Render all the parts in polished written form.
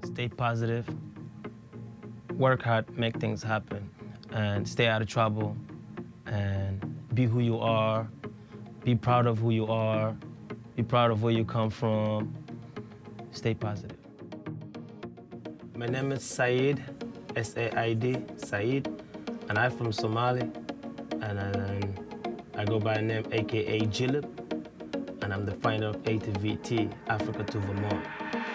Stay positive, work hard, make things happen, and stay out of trouble, and be who you are, be proud of who you are, be proud of where you come from, stay positive. My name is Said, S-A-I-D, Said, and I'm from Somali, and I go by the name AKA Jilib, and I'm the founder of A2VT, Africa to Vermont.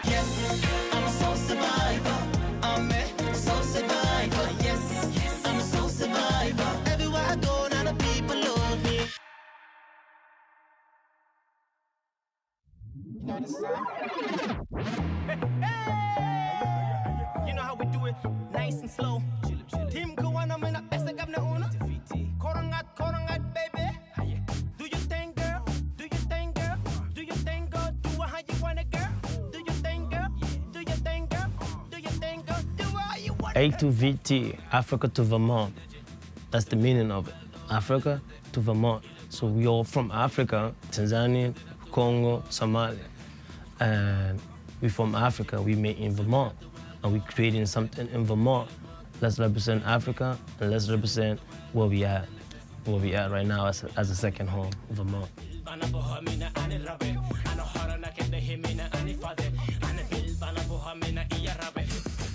Yes, I'm a soul survivor. I'm a soul survivor. Yes, I'm a soul survivor. Everywhere I go, now the people love me. You know this song? Hey! You know how we do it, nice and slow. Team Kawana, I'm in a best of the owner. Korangat, baby. Do you think, girl? Do you think, girl? Do you think, girl? Do it how you want it, girl? Do you think, girl? Do you think, girl? Do you think, girl? Do it how you want it, girl? A2VT, Africa to Vermont. That's the meaning of it. Africa to Vermont. So we all from Africa, Tanzania, Congo, Somalia. And we from Africa, we made in Vermont. And we creating something in Vermont. Let's represent Africa and let's represent where we at right now as a second home, Vermont.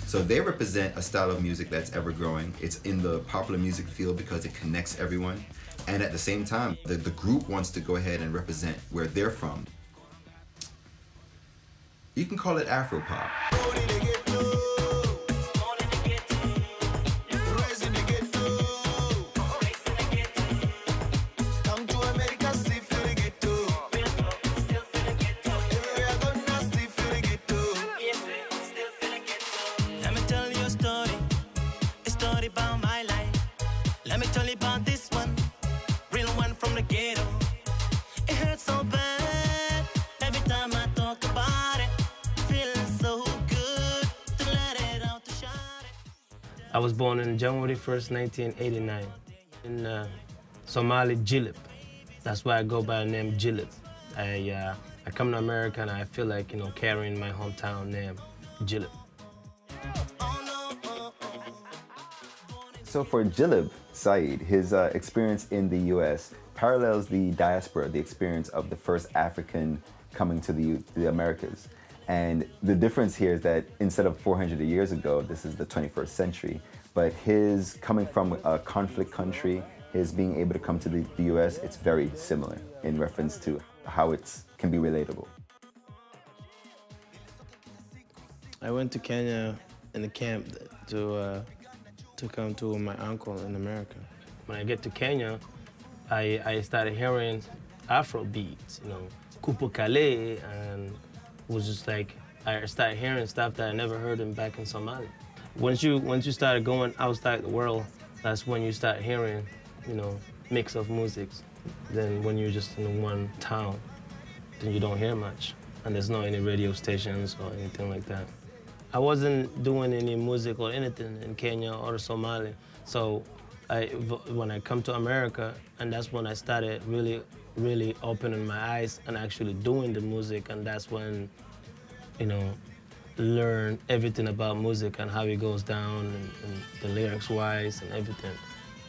So they represent a style of music that's ever growing. It's in the popular music field because it connects everyone. And at the same time, the group wants to go ahead and represent where they're from. You can call it Afropop. Let me tell you about this one, real one from the ghetto. It hurts so bad every time I talk about it. Feeling so good to let it out, to shout it. I was born on January 1st, 1989 in Somali, Jilib. That's why I go by the name Jilib. I come to America and I feel like, carrying my hometown name, Jilib. So for Jilib Said, his experience in the U.S. parallels the diaspora, the experience of the first African coming to the Americas. And the difference here is that instead of 400 years ago, this is the 21st century, but his coming from a conflict country, his being able to come to the U.S., it's very similar in reference to how it can be relatable. I went to Kenya in the camp to come to my uncle in America. When I get to Kenya, I started hearing Afro beats, Kupo Kale, and it was just like, I started hearing stuff that I never heard back in Somalia. Once you started going outside the world, that's when you start hearing, mix of musics. Then when you're just in one town, then you don't hear much. And there's no any radio stations or anything like that. I wasn't doing any music or anything in Kenya or Somalia. So when I come to America, and that's when I started really opening my eyes and actually doing the music, and that's when, learn everything about music and how it goes down and the lyrics-wise and everything.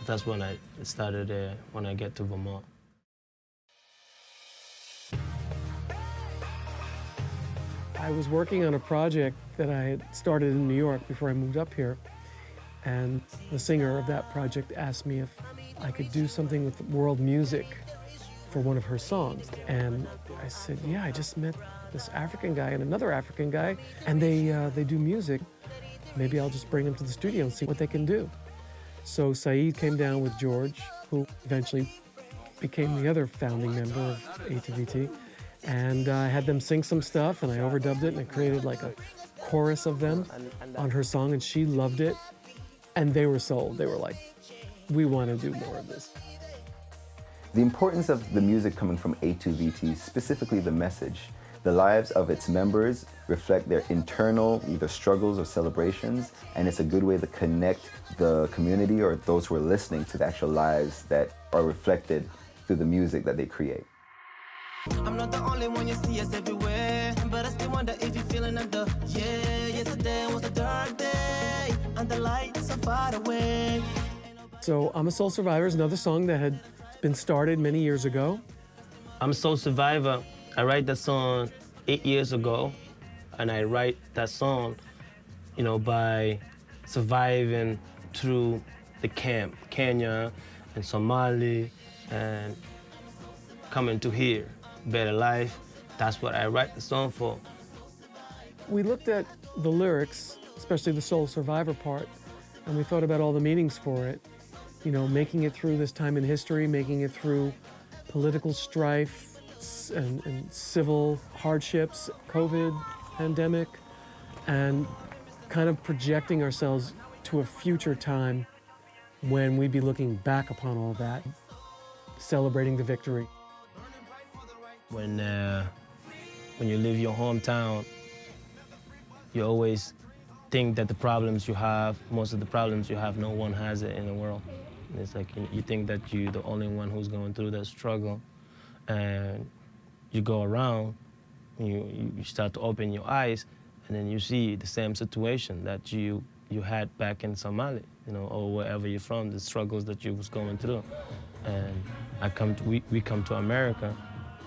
That's when I started when I get to Vermont. I was working on a project that I had started in New York before I moved up here, and the singer of that project asked me if I could do something with world music for one of her songs. And I said, yeah, I just met this African guy and another African guy, and they do music. Maybe I'll just bring them to the studio and see what they can do. So Said came down with George, who eventually became the other founding member of A2VT. And I had them sing some stuff, and I overdubbed it, and I created like a chorus of them on her song, and she loved it. And they were sold. They were like, we want to do more of this. The importance of the music coming from A2VT, specifically the message. The lives of its members reflect their internal either struggles or celebrations, and it's a good way to connect the community or those who are listening to the actual lives that are reflected through the music that they create. I'm not the only one, you see us everywhere. again, but I still wonder if you're feeling under. Yeah, yesterday was a dark day, and the lights are far away. So I'm a Soul Survivor is another song that had been started many years ago. I'm a Soul Survivor. I write that song 8 years ago, and I write that song, by surviving through the camp, Kenya and Somali, and coming to here, better life. That's what I write the song for. We looked at the lyrics, especially the Soul Survivor part, and we thought about all the meanings for it. Making it through this time in history, making it through political strife and civil hardships, COVID, pandemic, and kind of projecting ourselves to a future time when we'd be looking back upon all that, celebrating the victory. When you leave your hometown, you always think that the problems you have, most of the problems you have, no one has it in the world. And it's like you think that you're the only one who's going through that struggle, and you go around, you start to open your eyes, and then you see the same situation that you had back in Somali, or wherever you're from, the struggles that you was going through. And we come to America,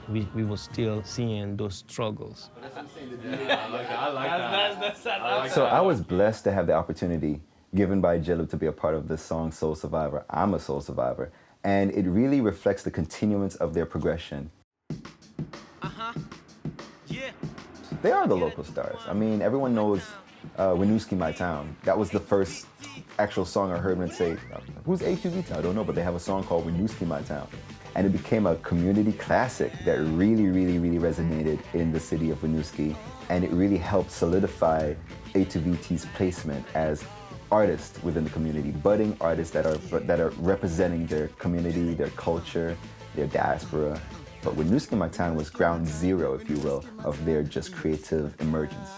we were still seeing those struggles. I like that. So I was blessed to have the opportunity given by Jilib to be a part of this song, Soul Survivor. I'm a Soul Survivor. And it really reflects the continuance of their progression. Yeah. They are the local stars. I mean, everyone knows Winooski, My Town. That was the first actual song I heard when say, who's A2VT? I don't know, but they have a song called Winooski, My Town. And it became a community classic that really, really, really resonated in the city of Winooski. And it really helped solidify A2VT's placement as artists within the community, budding artists that are representing their community, their culture, their diaspora. But Winooski, My Town was ground zero, if you will, of their just creative emergence.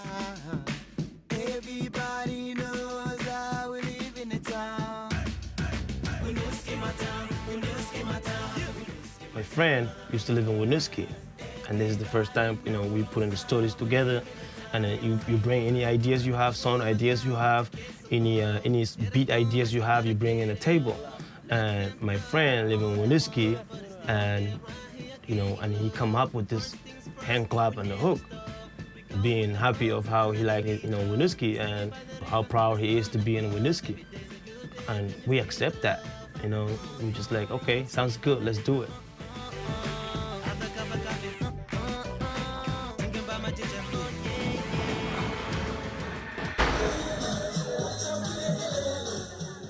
Everybody knows how we live in the town. Winooski, my town. Winooski, my town. My friend used to live in Winooski, and this is the first time, we put in the stories together, and then you bring any ideas you have, song ideas you have, any beat ideas you have, you bring in a table. And my friend live in Winooski, and he come up with this hand clap and the hook, being happy of how he liked Winooski and how proud he is to be in Winooski. And we accept that, we just like, okay, sounds good, let's do it.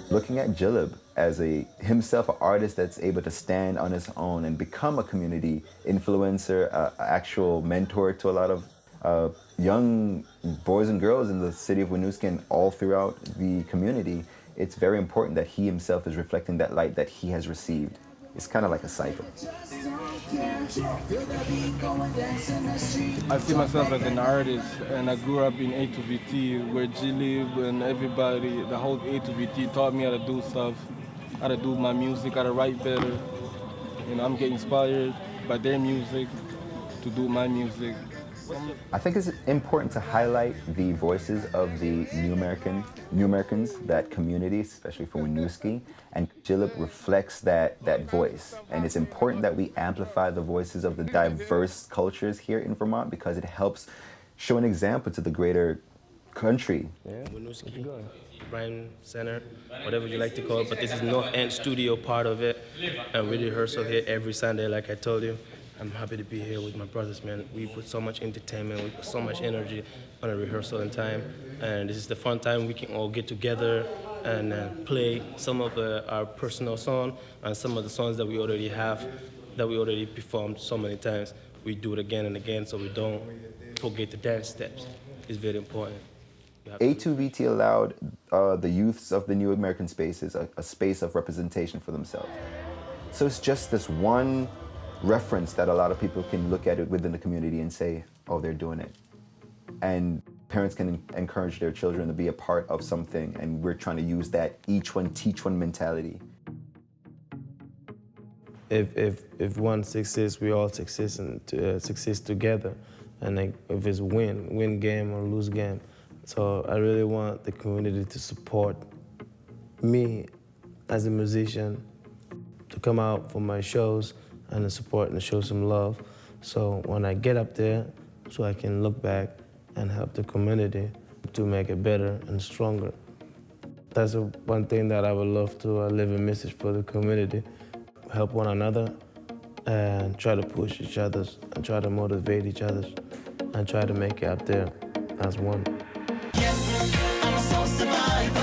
Looking at Jilib as himself an artist that's able to stand on his own and become a community influencer, actual mentor to a lot of young boys and girls in the city of Winooski and all throughout the community, it's very important that he himself is reflecting that light that he has received. It's kind of like a cycle. I see myself as an artist, and I grew up in A2VT, where Jilib and everybody, the whole A2VT taught me how to do stuff, how to do my music, how to write better. I'm getting inspired by their music to do my music. I think it's important to highlight the voices of the New Americans, that community, especially for Winooski, and Jilib reflects that voice. And it's important that we amplify the voices of the diverse cultures here in Vermont because it helps show an example to the greater country. Yeah, Winooski, Prime Center, whatever you like to call it, but this is North End Studio part of it, and we rehearsal here every Sunday, like I told you. I'm happy to be here with my brothers, man. We put so much entertainment, we put so much energy on a rehearsal and time, and this is the fun time we can all get together and play some of our personal songs and some of the songs that we already have, that we already performed so many times. We do it again and again so we don't forget the dance steps. It's very important. A2VT allowed the youths of the New American spaces a space of representation for themselves. So it's just this one reference that a lot of people can look at it within the community and say, oh, they're doing it. And parents can encourage their children to be a part of something, and we're trying to use that each one teach one mentality. If one succeeds, we all succeed and succeed together. and like if it's win game or lose game. So I really want the community to support me as a musician, to come out for my shows and to support and show some love. So when I get up there, so I can look back and help the community to make it better and stronger. That's one thing that I would love to live a message for the community. Help one another and try to push each other and try to motivate each other and try to make it up there as one. Yes, I'm a soul survivor.